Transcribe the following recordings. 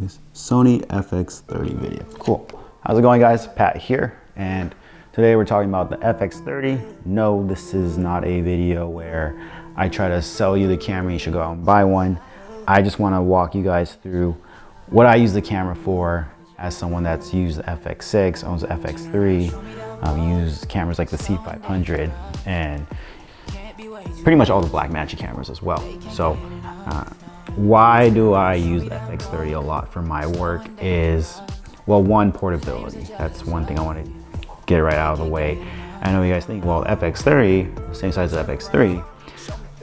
Sony FX30 video. Cool. How's it going, guys? Pat here, and today we're talking about the FX30. No, this is not a video where I try to sell you the camera, you should go out and buy one. I just want to walk you guys through what I use the camera for as someone that's used the FX6, owns the FX3, used cameras like the C500, and pretty much all the Blackmagic cameras as well. So why do I use the FX30 a lot for my work is, well, one, portability. That's one thing I want to get right out of the way. I know you guys think, well, FX30, same size as FX3,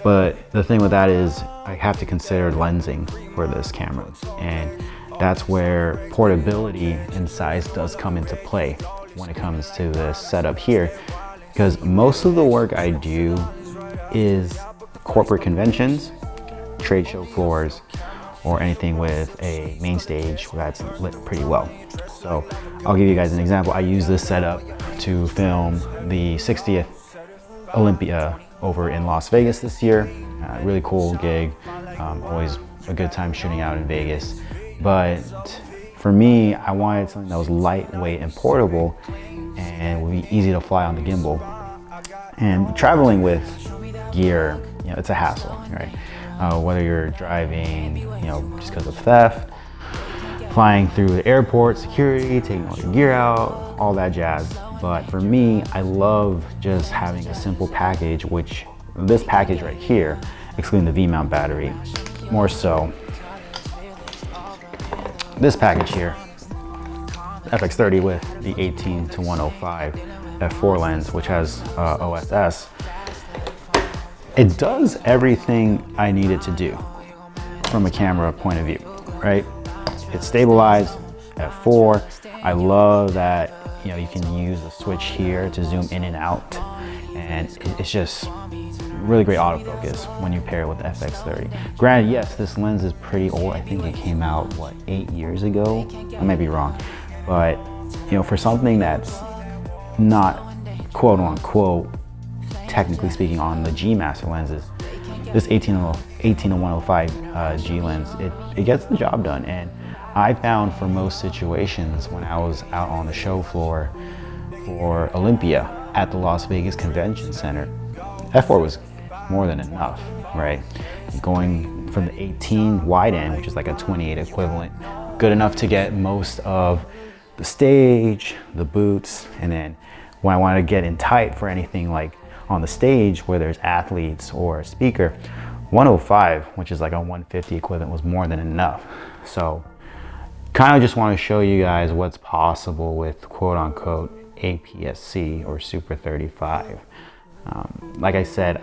but the thing with that is I have to consider lensing for this camera, and that's where portability and size does come into play when it comes to this setup here, because most of the work I do is corporate conventions, trade show floors, or anything with a main stage that's lit pretty well. So I'll give you guys an example. I use this setup to film the 60th Olympia over in Las Vegas this year. Really cool gig. Always a good time shooting out in Vegas. But for me, I wanted something that was lightweight and portable and would be easy to fly on the gimbal. And traveling with gear, you know, it's a hassle, right? Whether you're driving, you know, just because of theft, flying through the airport, security, taking all your gear out, all that jazz. But for me, I love just having a simple package, which this package right here, excluding the V-mount battery, more so this package here, FX30 with the 18-105 f4 lens, which has OSS. It does everything I need it to do from a camera point of view, right? It's stabilized at 4. I love that, you know, you can use the switch here to zoom in and out, and it's just really great autofocus when you pair it with the FX30. Granted, yes, this lens is pretty old. I think it came out, what, 8 years ago? I might be wrong, but you know, for something that's not quote unquote technically speaking on the G Master lenses, this 18-105 G lens, it gets the job done. And I found for most situations when I was out on the show floor for Olympia at the Las Vegas Convention Center, f4 was more than enough, right? Going from the 18 wide end, which is like a 28 equivalent, good enough to get most of the stage, the boots, and then when I wanted to get in tight for anything like on the stage where there's athletes or a speaker, 105, which is like a 150 equivalent, was more than enough. So kind of just want to show you guys what's possible with quote unquote APS-C or Super 35. Like I said,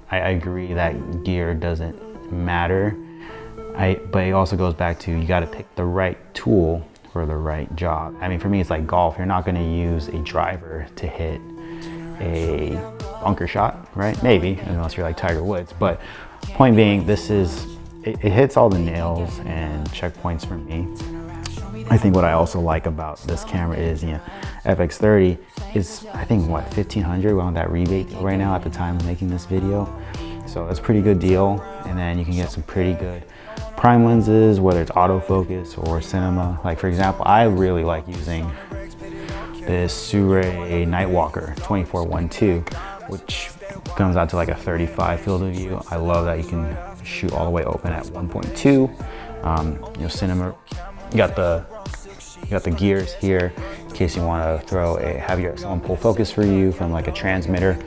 I agree that gear doesn't matter. But it also goes back to, you got to pick the right tool for the right job. I mean, for me, it's like golf. You're not going to use a driver to hit a bunker shot, right? Maybe, unless you're like Tiger Woods. But point being, this is, it hits all the nails and checkpoints for me. I think what I also like about this camera is, you know, FX30 is, I think, what, 1,500? We're on that rebate deal right now at the time of making this video. So that's a pretty good deal. And then you can get some pretty good prime lenses, whether it's autofocus or cinema. Like, for example, I really like using this Sure Nightwalker 24-1.2, which comes out to like a 35 field of view. I love that you can shoot all the way open at 1.2. You know, cinema, you got the gears here in case you want to have someone pull focus for you from like a transmitter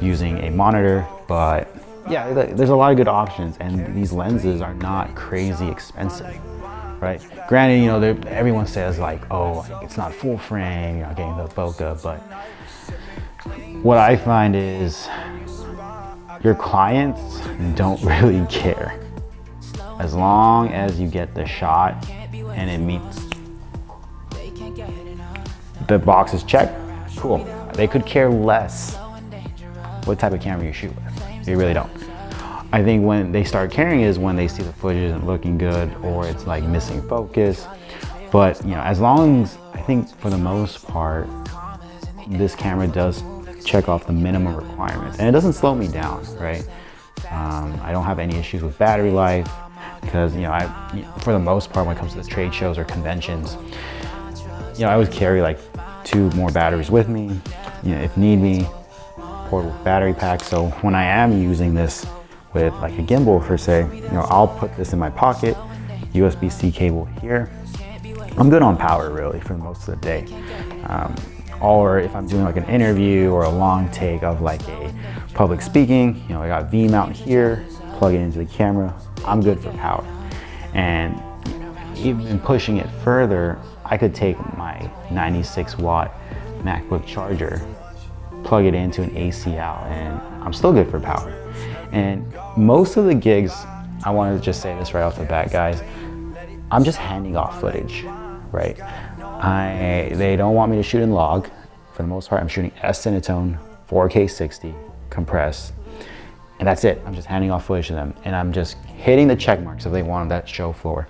using a monitor. But yeah, there's a lot of good options, and these lenses are not crazy expensive, right? Granted, you know, everyone says like, oh, it's not full frame, you're not getting the bokeh, but what I find is your clients don't really care. As long as you get the shot and it meets the boxes checked, cool. They could care less what type of camera you shoot with. They really don't. I think when they start caring is when they see the footage isn't looking good or it's like missing focus. But you know, as long as, I think for the most part, this camera does check off the minimum requirements, and it doesn't slow me down, right? I don't have any issues with battery life. because for the most part, when it comes to the trade shows or conventions, I always carry like 2 more batteries with me, if need be, portable battery pack. So when I am using this with like a gimbal per se, I'll put this in my pocket, USB-C cable here. I'm good on power really for most of the day. Or if I'm doing like an interview or a long take of like a public speaking, I got V mount here, plug it into the camera, I'm good for power. And even pushing it further, I could take my 96 watt MacBook charger, plug it into an AC out, and I'm still good for power. And most of the gigs, I want to just say this right off the bat, guys, I'm just handing off footage, right? They don't want me to shoot in log. For the most part, I'm shooting S-Cinetone, 4K 60, compressed, and that's it. I'm just handing off footage to them, and I'm just hitting the check marks if they want on that show floor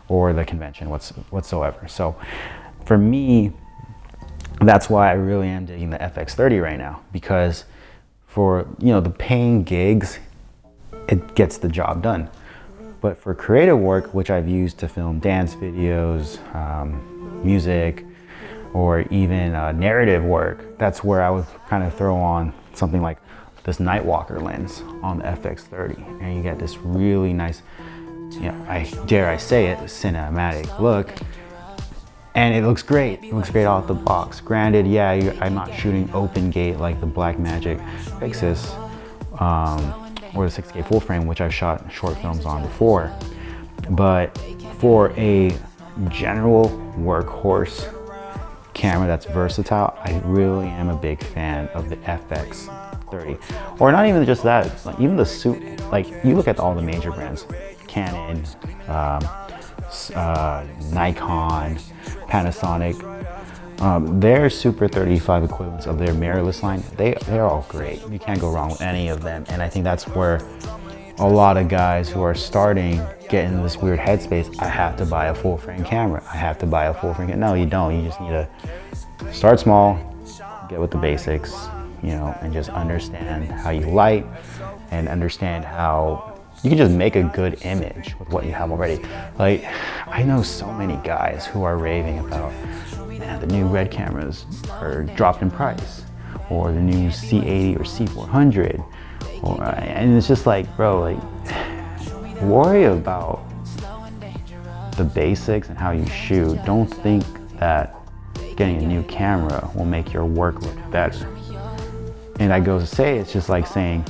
or the convention whatsoever. So for me, that's why I really am digging the FX30 right now, because for the paying gigs, it gets the job done. But for creative work, which I've used to film dance videos, music, or even narrative work, that's where I would kind of throw on something like this Nightwalker lens on the FX30, and you get this really nice, dare I say it, cinematic look. And it looks great. It looks great out the box. Granted, yeah, I'm not shooting open gate like the Blackmagic Fixus or the 6K full frame, which I've shot short films on before. But for a general workhorse camera that's versatile, I really am a big fan of the FX30. Or not even just that, like even the suit. Like you look at all the major brands, Canon, Nikon, Panasonic, their Super 35 equivalents of their mirrorless line, they're all great. You can't go wrong with any of them. And I think that's where a lot of guys who are starting get into this weird headspace. I have to buy a full frame camera. I have to buy a full frame camera. No, you don't. You just need to start small, get with the basics, and just understand how you light and understand how you can just make a good image with what you have already. Like, I know so many guys who are raving about, man, the new Red cameras are dropped in price, or the new C80 or C400, and it's just like, bro, like, worry about the basics and how you shoot. Don't think that getting a new camera will make your work look better. And I go to say, it's just like saying,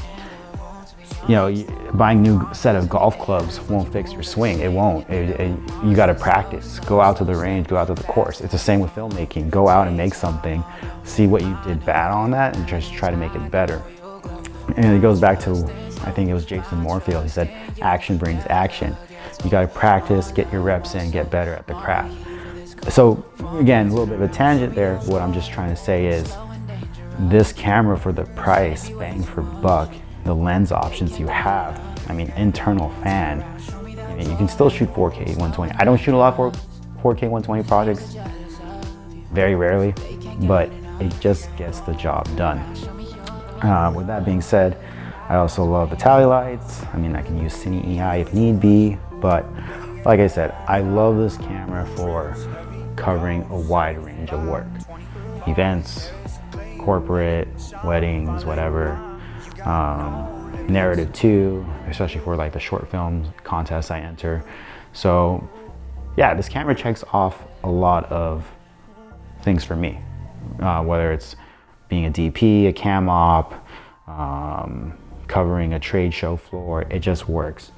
buying a new set of golf clubs won't fix your swing. It won't. You got to practice. Go out to the range, go out to the course. It's the same with filmmaking. Go out and make something, see what you did bad on that, and just try to make it better. And it goes back to, I think it was Jason Moorfield. He said, action brings action. You got to practice, get your reps in, get better at the craft. So again, a little bit of a tangent there. What I'm just trying to say is, this camera for the price, bang for buck, the lens options you have, I mean, internal fan, you can still shoot 4K 120. I don't shoot a lot for 4K 120 projects, very rarely, but it just gets the job done. With that being said, I also love the tally lights. I mean, I can use Cine EI if need be, but like I said, I love this camera for covering a wide range of work. Events, corporate, weddings, whatever. Narrative too, especially for like the short films contests I enter. So yeah, this camera checks off a lot of things for me, whether it's being a DP, a cam op, covering a trade show floor. It just works.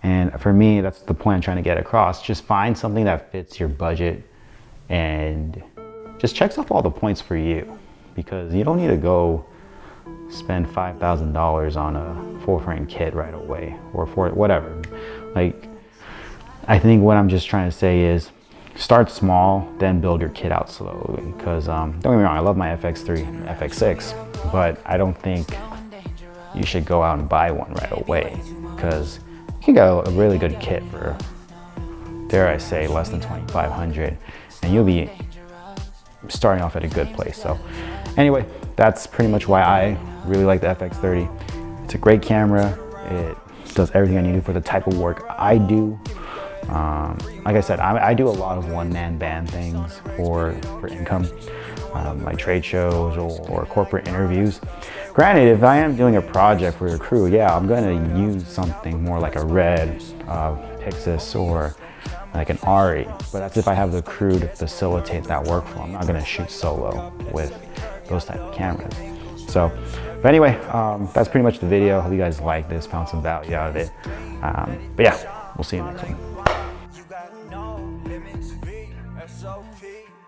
And for me, that's the point I'm trying to get across. Just find something that fits your budget and just checks off all the points for you, because you don't need to go spend $5,000 on a full frame kit right away, or for whatever. Like, I think what I'm just trying to say is, start small, then build your kit out slowly. Because don't get me wrong, I love my FX3, FX6, but I don't think you should go out and buy one right away, because you can get a really good kit for, dare I say, less than $2,500, and you'll be starting off at a good place. So anyway, that's pretty much why I really like the FX30. It's a great camera. It does everything I need for the type of work I do. Like I said, I do a lot of one-man band things for income, like trade shows or corporate interviews. Granted, if I am doing a project for a crew, yeah, I'm gonna use something more like a Red, Pixis, or like an Ari, but that's if I have the crew to facilitate that workflow. I'm not gonna shoot solo with those type of cameras. So, but anyway, that's pretty much the video. Hope you guys like this, found some value out of it. But yeah, we'll see you next one.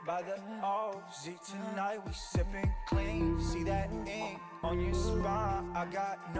By the OZ tonight, we sipping clean. See that ink on your spine? I got no